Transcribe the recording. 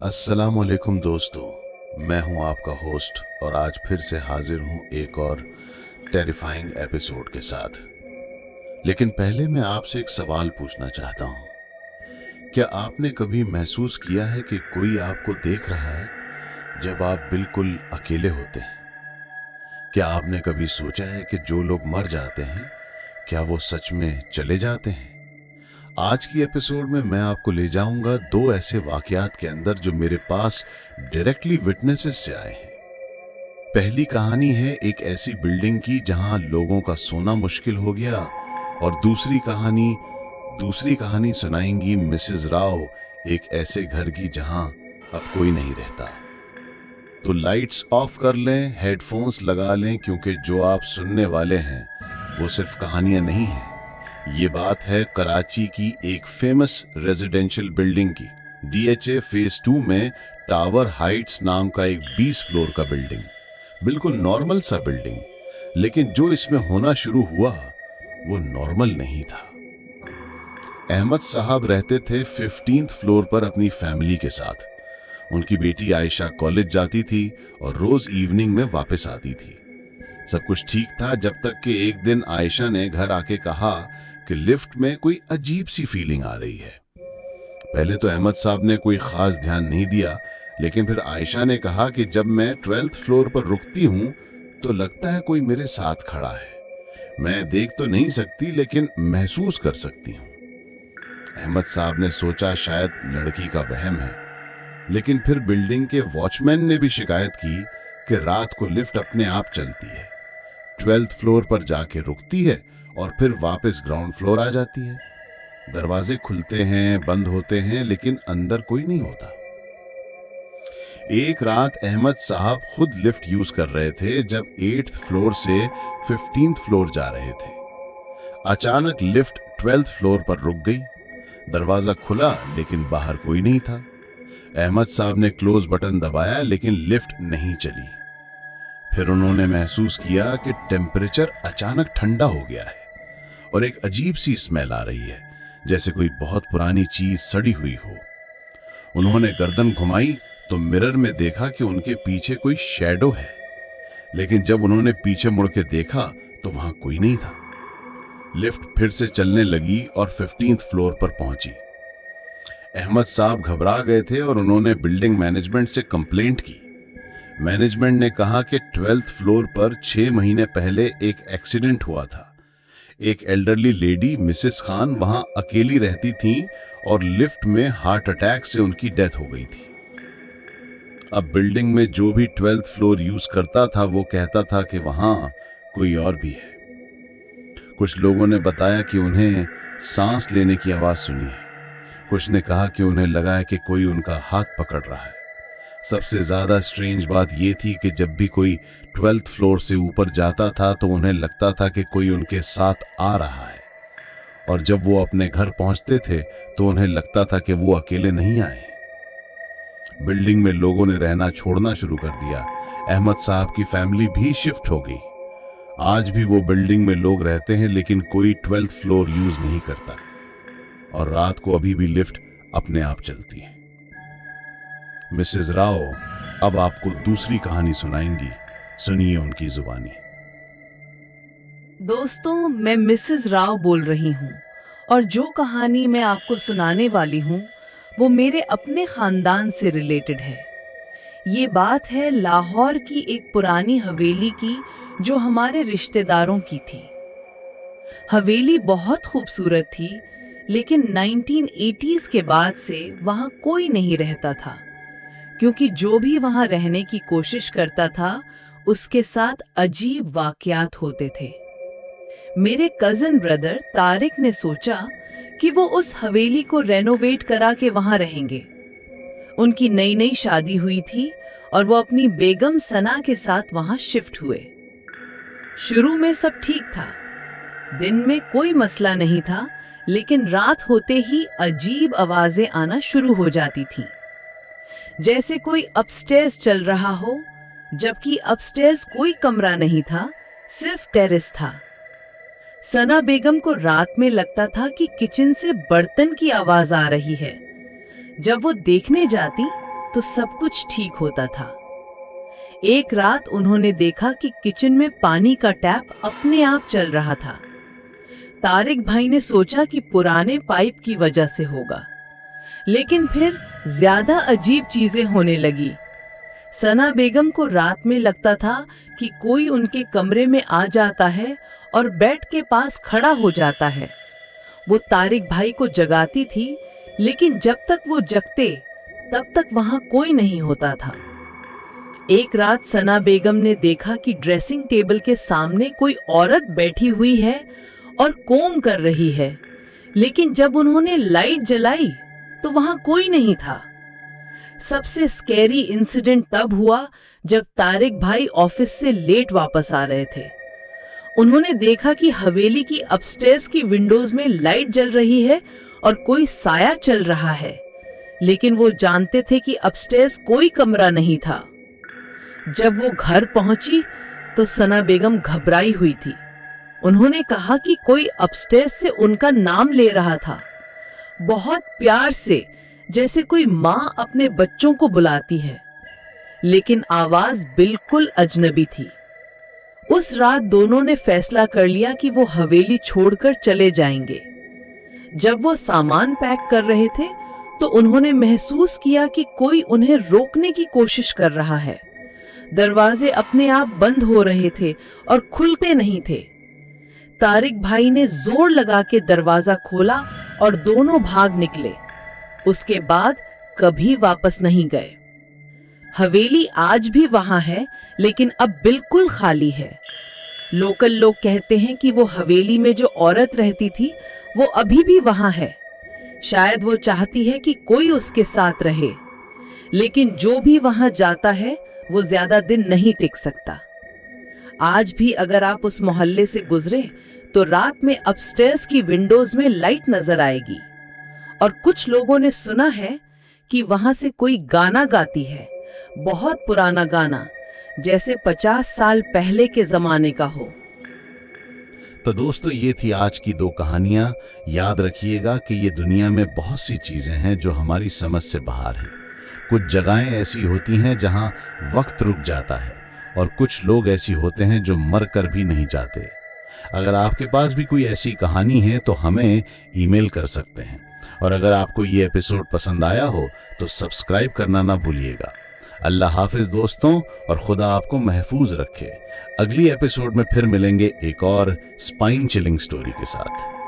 अस्सलामुअलैकुम दोस्तों, मैं हूं आपका होस्ट और आज फिर से हाजिर हूं एक और टेरिफाइंग एपिसोड के साथ। लेकिन पहले मैं आपसे एक सवाल पूछना चाहता हूं। क्या आपने कभी महसूस किया है कि कोई आपको देख रहा है जब आप बिल्कुल अकेले होते हैं? क्या आपने कभी सोचा है कि जो लोग मर जाते हैं, क्या वो सच में चले जाते हैं? आज की एपिसोड में मैं आपको ले जाऊंगा दो ऐसे वाकयात के अंदर जो मेरे पास डायरेक्टली विटनेसेस से आए हैं। पहली कहानी है एक ऐसी बिल्डिंग की जहां लोगों का सोना मुश्किल हो गया, और दूसरी कहानी सुनाएंगी मिसेस राव, एक ऐसे घर की जहां अब कोई नहीं रहता। तो लाइट्स ऑफ कर लें, हेडफोन्स लगा लें, क्योंकि जो आप सुनने वाले हैं वो सिर्फ कहानियां नहीं हैं। ये बात है कराची की एक फेमस रेजिडेंशियल बिल्डिंग की। डीएचए फेज 2 में टावर हाइट्स नाम का एक 20 फ्लोर का बिल्डिंग, बिल्कुल नॉर्मल सा बिल्डिंग। लेकिन जो इसमें होना शुरू हुआ वो नॉर्मल नहीं था। अहमद साहब रहते थे 15th फ्लोर पर अपनी फैमिली के साथ। उनकी बेटी आयशा कॉलेज जाती थी और रोज इवनिंग में वापस आती थी। सब कुछ ठीक था जब तक कि एक दिन आयशा ने घर आके कहा कि लिफ्ट में कोई अजीब सी फीलिंग आ रही है। पहले तो अहमद साहब ने कोई खास ध्यान नहीं दिया, लेकिन फिर आयशा ने कहा कि जब मैं 12th फ्लोर पर रुकती हूं तो लगता है कोई मेरे साथ खड़ा है। मैं देख तो नहीं सकती लेकिन महसूस कर सकती हूं। अहमद साहब ने सोचा शायद लड़की का वहम है, लेकिन फिर बिल्डिंग के वॉचमैन ने भी शिकायत की कि रात को लिफ्ट अपने आप चलती है, 12th फ्लोर पर जाके रुकती है और फिर वापस ग्राउंड फ्लोर आ जाती है। दरवाजे खुलते हैं, बंद होते हैं, लेकिन अंदर कोई नहीं होता। एक रात अहमद साहब खुद लिफ्ट यूज कर रहे थे जब 8th फ्लोर से 15th फ्लोर जा रहे थे। अचानक लिफ्ट 12th फ्लोर पर रुक गई। दरवाजा खुला लेकिन बाहर कोई नहीं था। अहमद साहब ने क्लोज बटन दबाया लेकिन लिफ्ट नहीं चली। फिर उन्होंने महसूस किया कि टेम्परेचर अचानक ठंडा हो गया है और एक अजीब सी स्मेल आ रही है, जैसे कोई बहुत पुरानी चीज सड़ी हुई हो। उन्होंने गर्दन घुमाई तो मिरर में देखा कि उनके पीछे कोई शैडो है, लेकिन जब उन्होंने पीछे मुड़ के देखा तो वहां कोई नहीं था। लिफ्ट फिर से चलने लगी और 15th फ्लोर पर पहुंची। अहमद साहब घबरा गए थे और उन्होंने बिल्डिंग मैनेजमेंट से कंप्लेंट की। मैनेजमेंट ने कहा कि 12th फ्लोर पर 6 महीने पहले एक एक्सीडेंट हुआ था। एक एल्डरली लेडी मिसेस खान वहां अकेली रहती थी और लिफ्ट में हार्ट अटैक से उनकी डेथ हो गई थी। अब बिल्डिंग में जो भी 12th फ्लोर यूज करता था वो कहता था कि वहां कोई और भी है। कुछ लोगों ने बताया कि उन्हें सांस लेने की आवाज सुनी है। कुछ ने कहा कि उन्हें लगा है कि कोई उनका हाथ पकड़ रहा है। सबसे ज्यादा स्ट्रेंज बात यह थी कि जब भी कोई 12th फ्लोर से ऊपर जाता था तो उन्हें लगता था कि कोई उनके साथ आ रहा है, और जब वो अपने घर पहुंचते थे तो उन्हें लगता था कि वो अकेले नहीं आए। बिल्डिंग में लोगों ने रहना छोड़ना शुरू कर दिया। अहमद साहब की फैमिली भी शिफ्ट हो गई। आज भी वो बिल्डिंग में लोग रहते हैं, लेकिन कोई 12th फ्लोर यूज नहीं करता, और रात को अभी भी लिफ्ट अपने आप चलती है। मिसेस राव अब आपको दूसरी कहानी सुनाएंगी। सुनिए उनकी जुबानी। दोस्तों, मैं मिसेस राव बोल रही हूँ और जो कहानी मैं आपको सुनाने वाली हूँ वो मेरे अपने खानदान से रिलेटेड है। ये बात है लाहौर की एक पुरानी हवेली की जो हमारे रिश्तेदारों की थी। हवेली बहुत खूबसूरत थी, लेकिन 1980s के बाद से वहाँ कोई नहीं रहता था, क्योंकि जो भी वहाँ रहने की कोशिश करता था उसके साथ अजीब वाकयात होते थे। मेरे कजिन ब्रदर तारिक ने सोचा कि वो उस हवेली को रेनोवेट करा के वहां रहेंगे। उनकी नई नई शादी हुई थी और वो अपनी बेगम सना के साथ वहां शिफ्ट हुए। शुरू में सब ठीक था, दिन में कोई मसला नहीं था, लेकिन रात होते ही अजीब आवाजें आना शुरू हो जाती थीं, जैसे कोई अपस्टेयर्स चल रहा हो, जबकि अपस्टेयर्स कोई कमरा नहीं था, सिर्फ टेरेस था। सना बेगम को रात में लगता था कि किचन से बर्तन की आवाज आ रही है। जब वो देखने जाती तो सब कुछ ठीक होता था। एक रात उन्होंने देखा कि किचन में पानी का टैप अपने आप चल रहा था। तारिक भाई ने सोचा कि पुराने पाइप की वजह से होगा, लेकिन फिर ज्यादा अजीब चीजें होने लगी। सना बेगम को रात में लगता था कि कोई उनके कमरे में आ जाता है और बेड के पास खड़ा हो जाता है। वो तारिक भाई को जगाती थी, लेकिन जब तक वो जगते तब तक वहां कोई नहीं होता था। एक रात सना बेगम ने देखा कि ड्रेसिंग टेबल के सामने कोई औरत बैठी हुई है और कोम कर रही है, लेकिन जब उन्होंने लाइट जलाई तो वहां कोई नहीं था। सबसे स्कैरी इंसिडेंट तब हुआ जब तारिक भाई ऑफिस से लेट वापस आ रहे थे। उन्होंने देखा कि हवेली की अपस्टेयर्स की विंडोज में लाइट जल रही है और कोई साया चल रहा है, लेकिन वो जानते थे कि अपस्टेयर्स कोई कमरा नहीं था। जब वो घर पहुंची तो सना बेगम घबराई हुई थी। उन्होंने कहा कि कोई अपस्टेयर्स से उनका नाम ले रहा था, बहुत प्यार से, जैसे कोई माँ अपने बच्चों को बुलाती है, लेकिन आवाज बिल्कुल अजनबी थी। उस रात दोनों ने फैसला कर लिया कि वो हवेली छोड़कर चले जाएंगे। जब वो सामान पैक कर रहे थे तो उन्होंने महसूस किया कि कोई उन्हें रोकने की कोशिश कर रहा है। दरवाजे अपने आप बंद हो रहे थे और खुलते नहीं थे। तारिक भाई ने जोर लगा के दरवाजा खोला और दोनों भाग निकले। उसके बाद कभी वापस नहीं गए। हवेली आज भी वहां है, लेकिन अब बिल्कुल खाली है। लोकल लोग कहते हैं कि वो हवेली में जो औरत रहती थी वो अभी भी वहां है। शायद वो चाहती है कि कोई उसके साथ रहे, लेकिन जो भी वहां जाता है वो ज्यादा दिन नहीं टिक सकता। आज भी अगर आप उस मोहल्ले से गुजरे तो रात में अपस्टेयर्स की विंडोज में लाइट नजर आएगी, और कुछ लोगों ने सुना है कि वहां से कोई गाना गाती है, बहुत पुराना गाना, जैसे 50 साल पहले के जमाने का हो। तो दोस्तों, ये थी आज की 2 कहानियां। याद रखिएगा कि ये दुनिया में बहुत सी चीजें हैं जो हमारी समझ से बाहर हैं। कुछ जगहें ऐसी होती हैं जहां वक्त रुक जाता है, और कुछ लोग ऐसी होते हैं जो मर कर भी नहीं जाते। अगर आपके पास भी कोई ऐसी कहानी है तो हमें ईमेल कर सकते हैं, और अगर आपको ये एपिसोड पसंद आया हो तो सब्सक्राइब करना ना भूलिएगा। अल्लाह हाफिज दोस्तों, और खुदा आपको महफूज रखे। अगली एपिसोड में फिर मिलेंगे एक और स्पाइन चिलिंग स्टोरी के साथ।